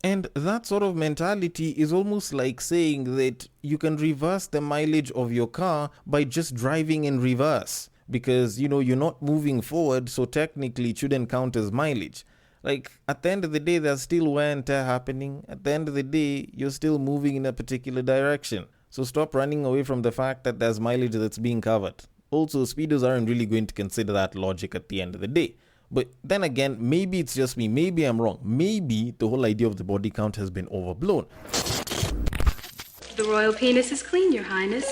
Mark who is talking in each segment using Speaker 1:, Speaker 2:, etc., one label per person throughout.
Speaker 1: And that sort of mentality is almost like saying that you can reverse the mileage of your car by just driving in reverse. Because, you're not moving forward, so technically it shouldn't count as mileage. Like, at the end of the day, there's still wear and tear happening. At the end of the day, you're still moving in a particular direction. So stop running away from the fact that there's mileage that's being covered. Also, speeders aren't really going to consider that logic at the end of the day. But then again, maybe it's just me, maybe I'm wrong. Maybe the whole idea of the body count has been overblown.
Speaker 2: The royal penis is clean, Your Highness.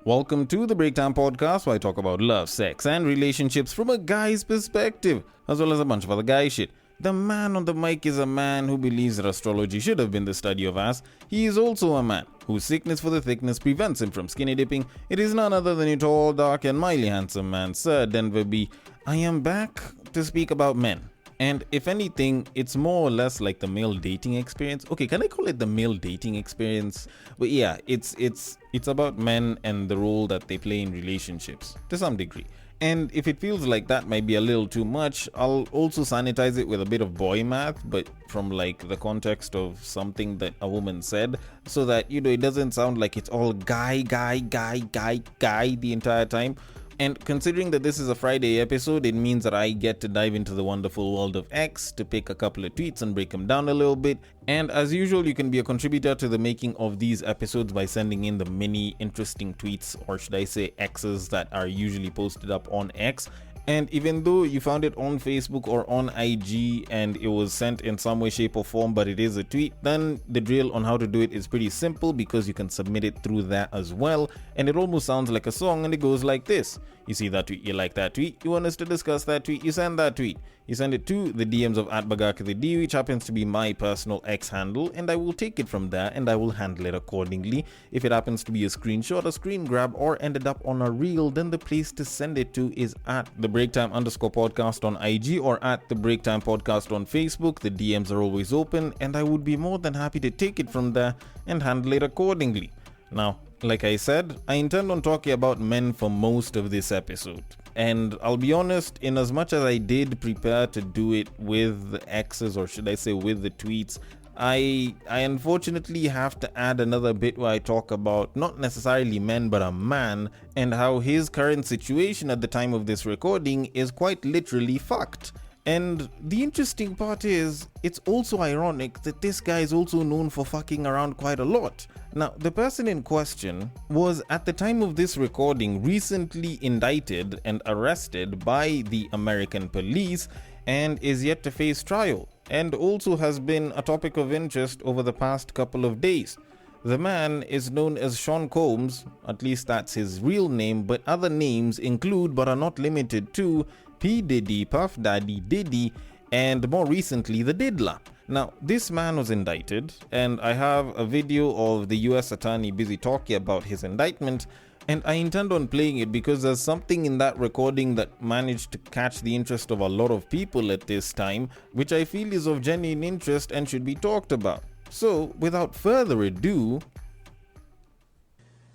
Speaker 1: Welcome to the Breaktime Podcast, where I talk about love, sex, and relationships from a guy's perspective, as well as a bunch of other guy shit. The man on the mic is a man who believes that astrology should have been the study of ass. He is also a man whose sickness for the thickness prevents him from skinny dipping. It is none other than your tall, dark, and mildly handsome man, Sir Denver B. I am back to speak about men. And if anything, it's more or less like the male dating experience. Okay, can I call it the male dating experience? But yeah, it's about men and the role that they play in relationships to some degree. And if it feels like that might be a little too much, I'll also sanitize it with a bit of boy math, but from like the context of something that a woman said, so that, it doesn't sound like it's all guy the entire time. And considering that this is a Friday episode, it means that I get to dive into the wonderful world of X to pick a couple of tweets and break them down a little bit. And as usual, you can be a contributor to the making of these episodes by sending in the many interesting tweets, or should I say X's, that are usually posted up on X. And even though you found it on Facebook or on IG and it was sent in some way, shape or form, but it is a tweet, then the drill on how to do it is pretty simple, because you can submit it through that as well. And it almost sounds like a song, and it goes like this. You see that tweet, you like that tweet, you want us to discuss that tweet, you send that tweet. You send it to the DMs of @bagakthed, which happens to be my personal X handle, and I will take it from there and I will handle it accordingly. If it happens to be a screenshot, a screen grab, or ended up on a reel, then the place to send it to is at the Breaktime_podcast on IG or at the Breaktime Podcast on Facebook. The DMs are always open, and I would be more than happy to take it from there and handle it accordingly. Now, like I said, I intend on talking about men for most of this episode. And I'll be honest, in as much as I did prepare to do it with the X's, or should I say with the tweets, I unfortunately have to add another bit where I talk about not necessarily men, but a man, and how his current situation at the time of this recording is quite literally fucked. And the interesting part is, it's also ironic that this guy is also known for fucking around quite a lot. Now, the person in question was, at the time of this recording, recently indicted and arrested by the American police and is yet to face trial, and also has been a topic of interest over the past couple of days. The man is known as Sean Combs, at least that's his real name, but other names include but are not limited to P. Diddy, Puff Daddy, Diddy, and more recently the Diddler. Now, this man was indicted, and I have a video of the US attorney busy talking about his indictment, and I intend on playing it because there's something in that recording that managed to catch the interest of a lot of people at this time, which I feel is of genuine interest and should be talked about. So, without further ado...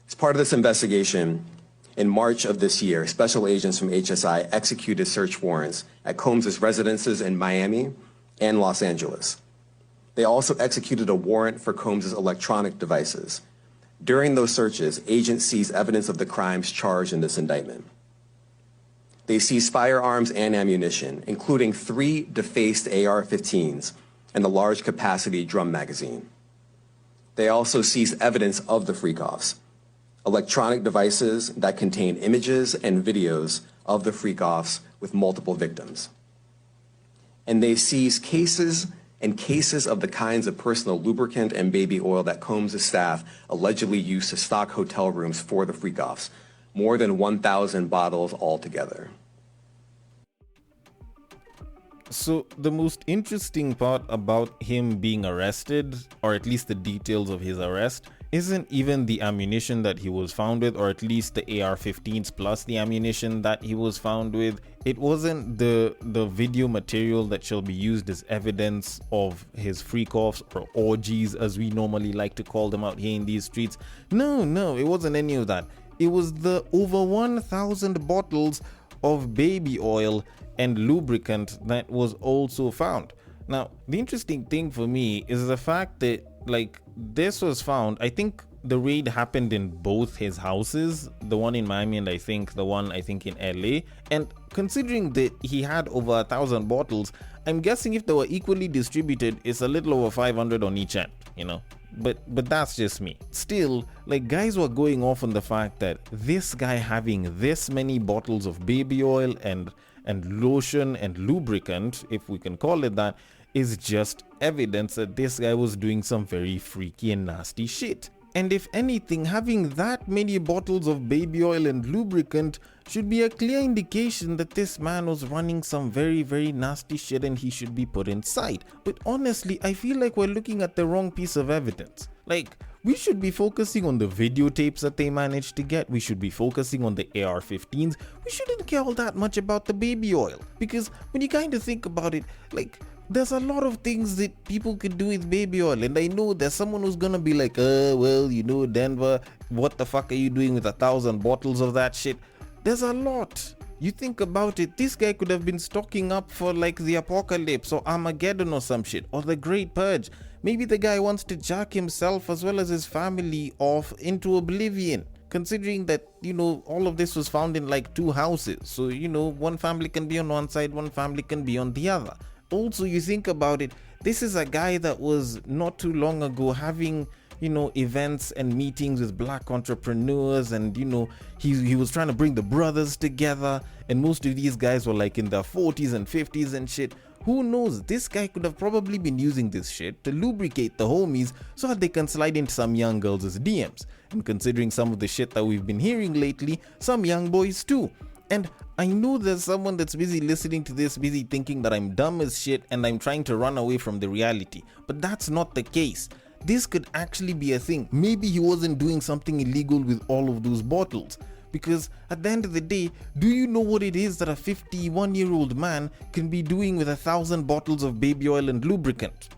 Speaker 3: As part of this investigation, in March of this year, special agents from HSI executed search warrants at Combs' residences in Miami and Los Angeles. They also executed a warrant for Combs' electronic devices. During those searches, agents seized evidence of the crimes charged in this indictment. They seized firearms and ammunition, including 3 defaced AR-15s and the large capacity drum magazine. They also seized evidence of the freak-offs, electronic devices that contain images and videos of the freak-offs with multiple victims. And they seized cases of the kinds of personal lubricant and baby oil that Combs' staff allegedly used to stock hotel rooms for the freak-offs, more than 1,000 bottles altogether.
Speaker 1: So the most interesting part about him being arrested, or at least the details of his arrest, isn't even the ammunition that he was found with, or at least the AR-15s plus the ammunition that he was found with. It wasn't the video material that shall be used as evidence of his freak-offs or orgies, as we normally like to call them out here in these streets. No, it wasn't any of that. It was the over 1,000 bottles of baby oil and lubricant that was also found. Now, the interesting thing for me is the fact that, like, this was found, I think the raid happened in both his houses, the one in Miami and the one in LA. And considering that he had over 1,000 bottles, I'm guessing if they were equally distributed, it's a little over 500 on each end, you know. But that's just me. Still, like, guys were going off on the fact that this guy having this many bottles of baby oil and lotion and lubricant, if we can call it that, is just evidence that this guy was doing some very freaky and nasty shit. And if anything, having that many bottles of baby oil and lubricant should be a clear indication that this man was running some very, very nasty shit and he should be put inside. But honestly, I feel like we're looking at the wrong piece of evidence. Like, we should be focusing on the videotapes that they managed to get. We should be focusing on the AR-15s. We shouldn't care all that much about the baby oil. Because when you kind of think about it, like, there's a lot of things that people could do with baby oil, and I know there's someone who's gonna be like, well, you know, Denver, what the fuck are you doing with 1,000 bottles of that shit? There's a lot. You think about it, this guy could have been stocking up for like the apocalypse or Armageddon or some shit, or the Great Purge. Maybe the guy wants to jack himself as well as his family off into oblivion. Considering that, you know, all of this was found in like 2 houses. So, you know, one family can be on one side, one family can be on the other. Also, you think about it, this is a guy that was not too long ago having, you know, events and meetings with black entrepreneurs, and, you know, he was trying to bring the brothers together, and most of these guys were like in their 40s and 50s and shit. Who knows, this guy could have probably been using this shit to lubricate the homies so that they can slide into some young girls' DMs. And considering some of the shit that we've been hearing lately, some young boys too. And I know there's someone that's busy listening to this, busy thinking that I'm dumb as shit and I'm trying to run away from the reality. But that's not the case. This could actually be a thing. Maybe he wasn't doing something illegal with all of those bottles. Because at the end of the day, do you know what it is that a 51-year-old man can be doing with 1,000 bottles of baby oil and lubricant?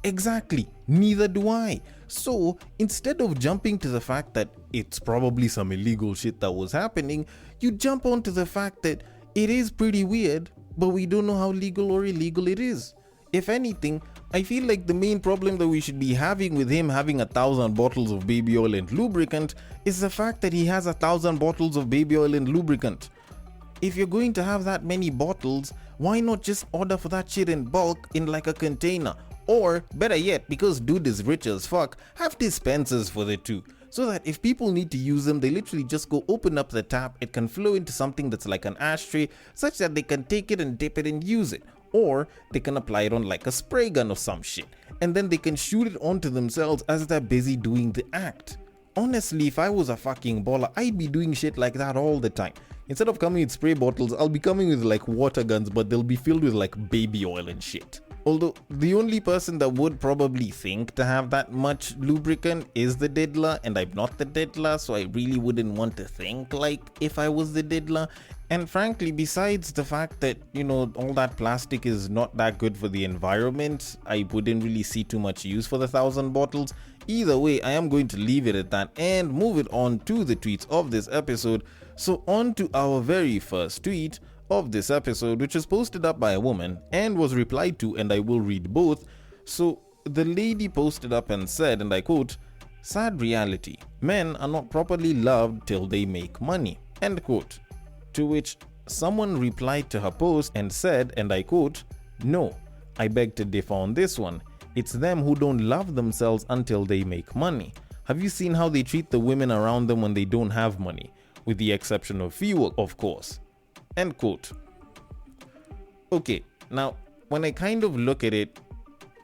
Speaker 1: Exactly, neither do I. So instead of jumping to the fact that it's probably some illegal shit that was happening, you jump onto the fact that it is pretty weird, but we don't know how legal or illegal it is. If anything, I feel like the main problem that we should be having with him having 1,000 bottles of baby oil and lubricant is the fact that he has 1,000 bottles of baby oil and lubricant. If you're going to have that many bottles, why not just order for that shit in bulk in like a container? Or better yet, because dude is rich as fuck, have dispensers for the two. So that if people need to use them, they literally just go open up the tap, it can flow into something that's like an ashtray, such that they can take it and dip it and use it. Or they can apply it on like a spray gun or some shit, and then they can shoot it onto themselves as they're busy doing the act. Honestly, if I was a fucking baller, I'd be doing shit like that all the time. Instead of coming with spray bottles, I'll be coming with like water guns, but they'll be filled with like baby oil and shit. Although the only person that would probably think to have that much lubricant is the Diddler, and I'm not the Diddler, so I really wouldn't want to think like if I was the Diddler. And frankly, besides the fact that, you know, all that plastic is not that good for the environment, I wouldn't really see too much use for the 1,000 bottles. Either way, I am going to leave it at that and move it on to the tweets of this episode. So on to our very first tweet of this episode, which was posted up by a woman and was replied to, and I will read both. So the lady posted up and said, and I quote, "Sad reality, men are not properly loved till they make money," end quote. To which someone replied to her post and said, and I quote, "No, I beg to differ on this one. It's them who don't love themselves until they make money. Have you seen how they treat the women around them when they don't have money? With the exception of few, of course." End quote. Okay, now when I kind of look at it,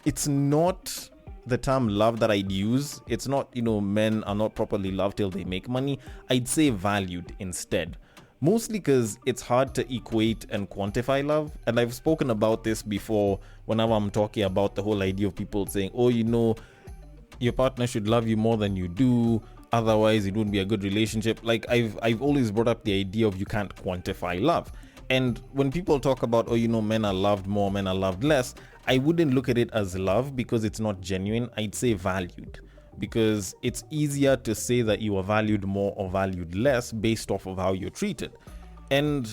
Speaker 1: it's not the term love that I'd use. It's not, you know, men are not properly loved till they make money. I'd say valued instead. Mostly because it's hard to equate and quantify love. And I've spoken about this before whenever I'm talking about the whole idea of people saying, oh, you know, your partner should love you more than you do, otherwise it wouldn't be a good relationship. Like I've always brought up the idea of you can't quantify love. And when people talk about, oh, you know, men are loved more, men are loved less, I wouldn't look at it as love because it's not genuine. I'd say valued, because it's easier to say that you are valued more or valued less based off of how you're treated. And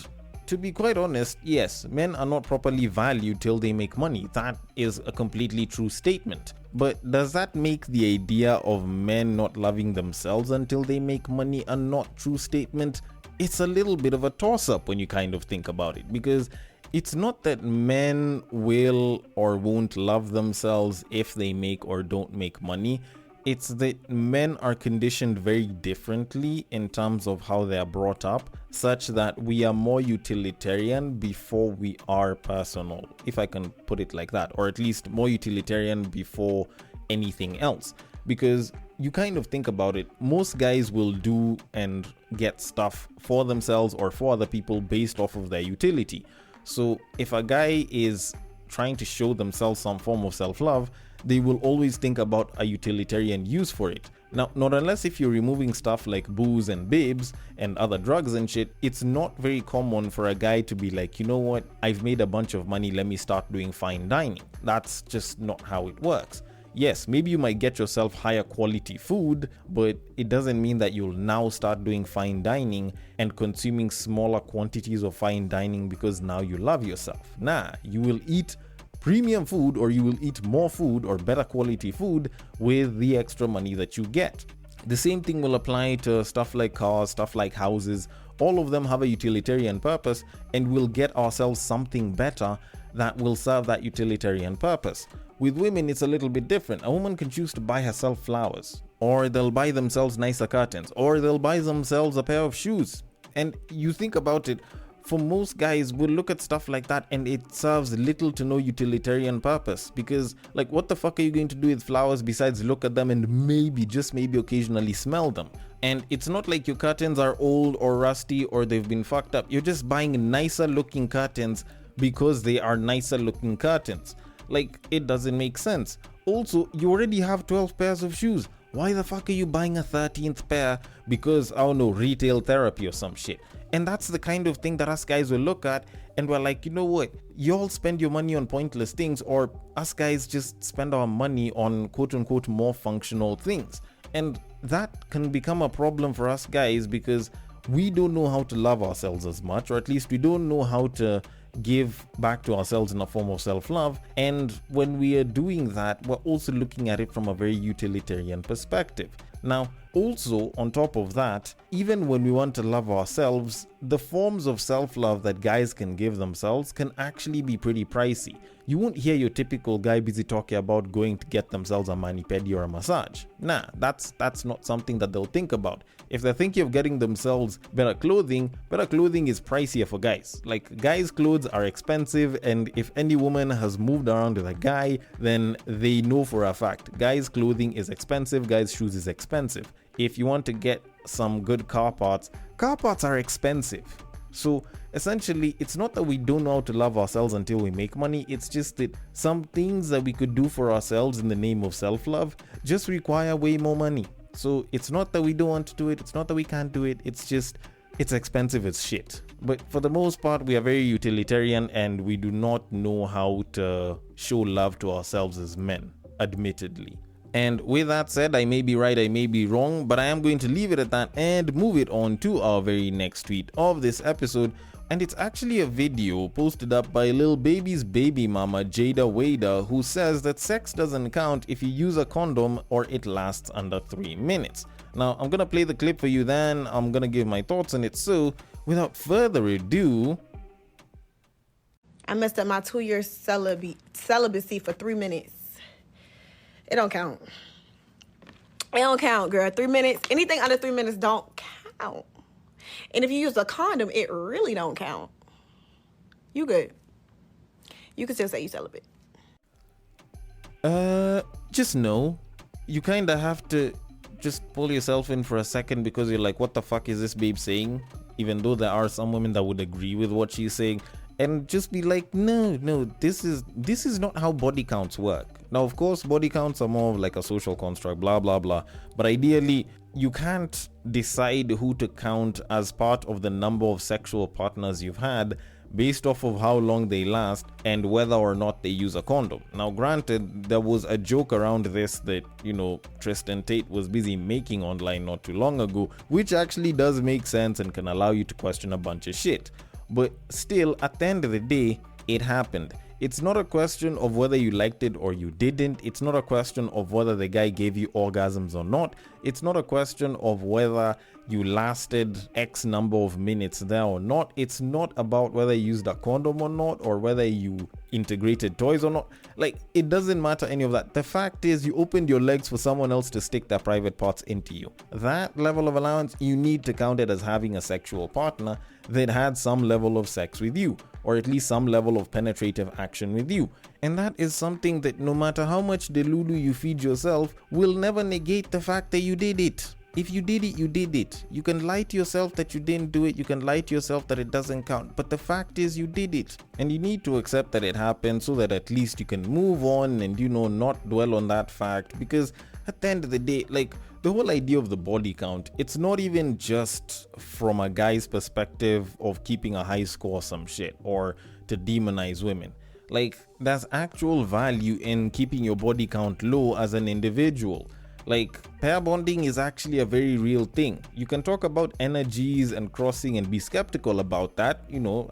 Speaker 1: to be quite honest, yes, men are not properly valued till they make money. That is a completely true statement. But does that make the idea of men not loving themselves until they make money a not true statement? It's a little bit of a toss-up when you kind of think about it, because it's not that men will or won't love themselves if they make or don't make money. It's that men are conditioned very differently in terms of how they are brought up, such that we are more utilitarian before we are personal, if I can put it like that, or at least more utilitarian before anything else. Because you kind of think about it, most guys will do and get stuff for themselves or for other people based off of their utility. So if a guy is trying to show themselves some form of self-love, they will always think about a utilitarian use for it. Now, not unless if you're removing stuff like booze and babes and other drugs and shit, it's not very common for a guy to be like, you know what, I've made a bunch of money, let me start doing fine dining. That's just not how it works. Yes, maybe you might get yourself higher quality food, but it doesn't mean that you'll now start doing fine dining and consuming smaller quantities of fine dining because now you love yourself. Nah, you will eat premium food, or you will eat more food or better quality food with the extra money that you get. The same thing will apply to stuff like cars, stuff like houses. All of them have a utilitarian purpose, and we'll get ourselves something better that will serve that utilitarian purpose. With women, it's a little bit different. A woman can choose to buy herself flowers, or they'll buy themselves nicer curtains, or they'll buy themselves a pair of shoes. And you think about it, for most guys, we'll look at stuff like that and it serves little to no utilitarian purpose, because like, what the fuck are you going to do with flowers besides look at them and maybe, just maybe occasionally smell them? And it's not like your curtains are old or rusty or they've been fucked up. You're just buying nicer looking curtains because they are nicer looking curtains. Like, it doesn't make sense. Also, you already have 12 pairs of shoes. Why the fuck are you buying a 13th pair because, I don't know, retail therapy or some shit? And that's the kind of thing that us guys will look at and we're like, you know what, y'all spend your money on pointless things, or us guys just spend our money on quote unquote more functional things. And that can become a problem for us guys because we don't know how to love ourselves as much, or at least we don't know how to give back to ourselves in a form of self-love. And when we are doing that, we're also looking at it from a very utilitarian perspective. Now, also on top of that, even when we want to love ourselves, the forms of self-love that guys can give themselves can actually be pretty pricey. You won't hear your typical guy busy talking about going to get themselves a mani-pedi or a massage. Nah, that's not something that they'll think about. If they're thinking of getting themselves better clothing is pricier for guys. Like, guys' clothes are expensive, and if any woman has moved around with a guy, then they know for a fact guys' clothing is expensive, guys' shoes is expensive. If you want to get some good car parts are expensive. So essentially, it's not that we don't know how to love ourselves until we make money. It's just that some things that we could do for ourselves in the name of self-love just require way more money. So it's not that we don't want to do it, it's not that we can't do it, it's just, it's expensive as shit. But for the most part, we are very utilitarian and we do not know how to show love to ourselves as men, admittedly. And with that said, I may be right, I may be wrong, but I am going to leave it at that and move it on to our very next tweet of this episode. And it's actually a video posted up by Lil Baby's baby mama, Jada Wader, who says that sex doesn't count if you use a condom or it lasts under 3 minutes. Now, I'm gonna play the clip for you, then I'm gonna give my thoughts on it. So, without further ado...
Speaker 4: I messed up my 2-year celibacy for 3 minutes. It don't count. It don't count, girl. 3 minutes, anything under 3 minutes don't count. And if you use a condom, it really don't count. You good. You can still say you celibate.
Speaker 1: Just no. You kind of have to just pull yourself in for a second, because you're like, what the fuck is this babe saying? Even though there are some women that would agree with what she's saying. And just be like, no, this is not how body counts work. Now, of course, body counts are more of like a social construct, blah, blah, blah. But ideally, you can't decide who to count as part of the number of sexual partners you've had based off of how long they last and whether or not they use a condom. Now, granted, there was a joke around this that, you know, Tristan Tate was busy making online not too long ago, which actually does make sense and can allow you to question a bunch of shit. But still, at the end of the day, it happened. It's not a question of whether you liked it or you didn't. It's not a question of whether the guy gave you orgasms or not. It's not a question of whether you lasted X number of minutes there or not. It's not about whether you used a condom or not, or whether you integrated toys or not. Like, it doesn't matter any of that. The fact is, you opened your legs for someone else to stick their private parts into you. That level of allowance, you need to count it as having a sexual partner that had some level of sex with you, or at least some level of penetrative action with you. And that is something that no matter how much delulu you feed yourself will never negate the fact that you did it. If you did it, you did it. You can lie to yourself that you didn't do it. You can lie to yourself that it doesn't count. But the fact is, you did it. And you need to accept that it happened so that at least you can move on and, not dwell on that fact. Because at the end of the day, like, the whole idea of the body count, it's not even just from a guy's perspective of keeping a high score or some shit, or to demonize women. Like, there's actual value in keeping your body count low as an individual. Like, pair bonding is actually a very real thing. You can talk about energies and crossing and be skeptical about that.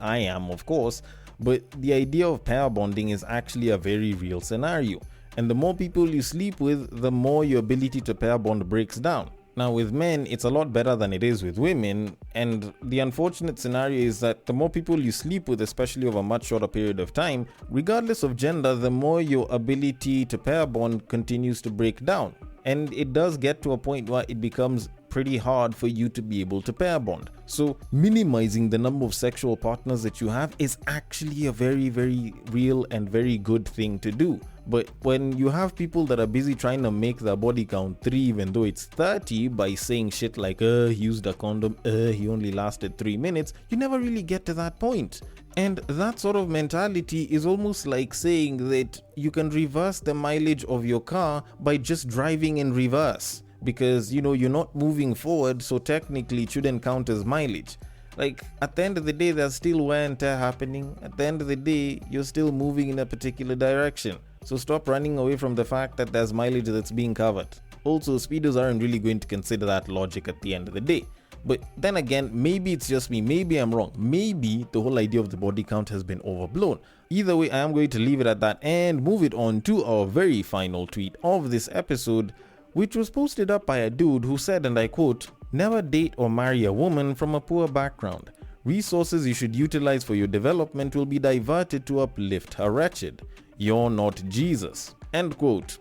Speaker 1: I am, of course. But the idea of pair bonding is actually a very real scenario. And the more people you sleep with, the more your ability to pair bond breaks down. Now, with men, it's a lot better than it is with women. And the unfortunate scenario is that the more people you sleep with, especially over a much shorter period of time, regardless of gender, the more your ability to pair bond continues to break down. And it does get to a point where it becomes pretty hard for you to be able to pair bond. So minimizing the number of sexual partners that you have is actually a very, very real and very good thing to do. But when you have people that are busy trying to make their body count 3 even though it's 30 by saying shit like, he used a condom, he only lasted 3 minutes, you never really get to that point. And that sort of mentality is almost like saying that you can reverse the mileage of your car by just driving in reverse. Because, you're not moving forward, so technically it shouldn't count as mileage. Like, at the end of the day, there's still wear and tear happening. At the end of the day, you're still moving in a particular direction. So stop running away from the fact that there's mileage that's being covered. Also, speedos aren't really going to consider that logic at the end of the day. But then again, maybe it's just me, maybe I'm wrong, maybe the whole idea of the body count has been overblown. Either way, I am going to leave it at that and move it on to our very final tweet of this episode, which was posted up by a dude who said, and I quote, "Never date or marry a woman from a poor background. Resources you should utilize for your development will be diverted to uplift her wretched. You're not Jesus." End quote.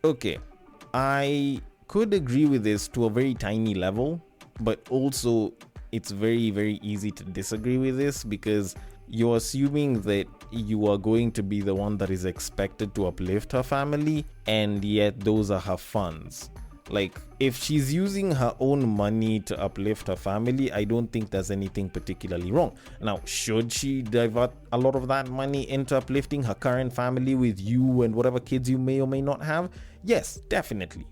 Speaker 1: Okay, I could agree with this to a very tiny level, but also it's very, very easy to disagree with this because you're assuming that you are going to be the one that is expected to uplift her family, and yet those are her funds. Like, if she's using her own money to uplift her family, I don't think there's anything particularly wrong. Now, should she divert a lot of that money into uplifting her current family with you and whatever kids you may or may not have? Yes, definitely.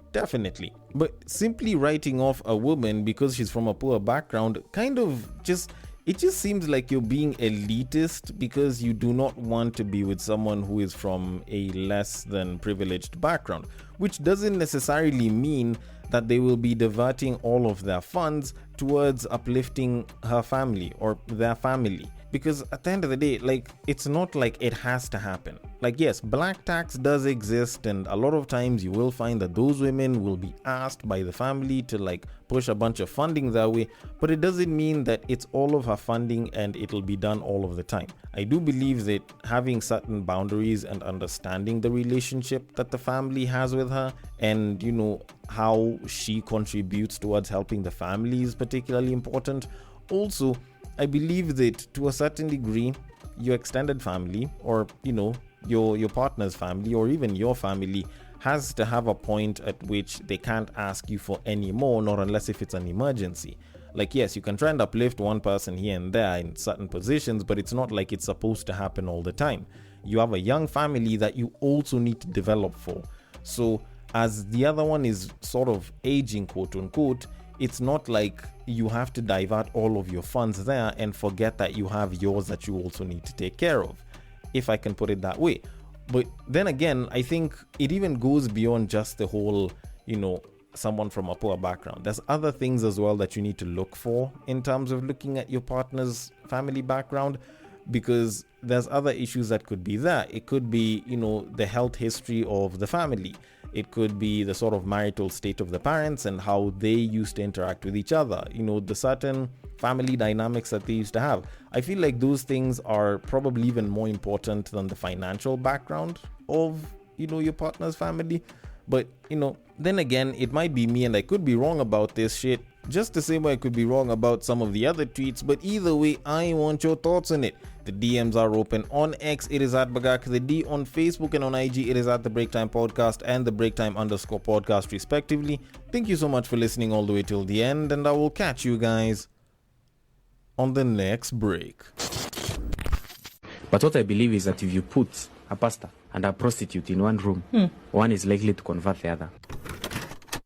Speaker 1: But simply writing off a woman because she's from a poor background it just seems like you're being elitist because you do not want to be with someone who is from a less than privileged background, which doesn't necessarily mean that they will be diverting all of their funds towards uplifting her family or their family. Because at the end of the day, like, it's not like it has to happen. Like, yes, black tax does exist, and a lot of times you will find that those women will be asked by the family to like push a bunch of funding their way, but it doesn't mean that it's all of her funding and it'll be done all of the time. I do believe that having certain boundaries and understanding the relationship that the family has with her and how she contributes towards helping the family is particularly important. Also, I believe that to a certain degree, your extended family or, your partner's family or even your family has to have a point at which they can't ask you for any more, not unless if it's an emergency. Like, yes, you can try and uplift one person here and there in certain positions, but it's not like it's supposed to happen all the time. You have a young family that you also need to develop for. So as the other one is sort of aging, quote unquote, it's not like you have to divert all of your funds there and forget that you have yours that you also need to take care of, if I can put it that way. But then again, I think it even goes beyond just the whole, someone from a poor background. There's other things as well that you need to look for in terms of looking at your partner's family background, because there's other issues that could be there. It could be, the health history of the family. It could be the sort of marital state of the parents and how they used to interact with each other, the certain family dynamics that they used to have. I feel like those things are probably even more important than the financial background of, your partner's family. But, then again, it might be me and I could be wrong about this shit, just the same way I could be wrong about some of the other tweets. But either way, I want your thoughts on it. The DMs are open. On X, it is at Bagak the D. On Facebook and on IG, it is at the Breaktime Podcast and the Breaktime_podcast respectively. Thank you so much for listening all the way till the end, and I will catch you guys on the next break.
Speaker 5: But what I believe is that if you put a pastor and a prostitute in one room, one is likely to convert the other.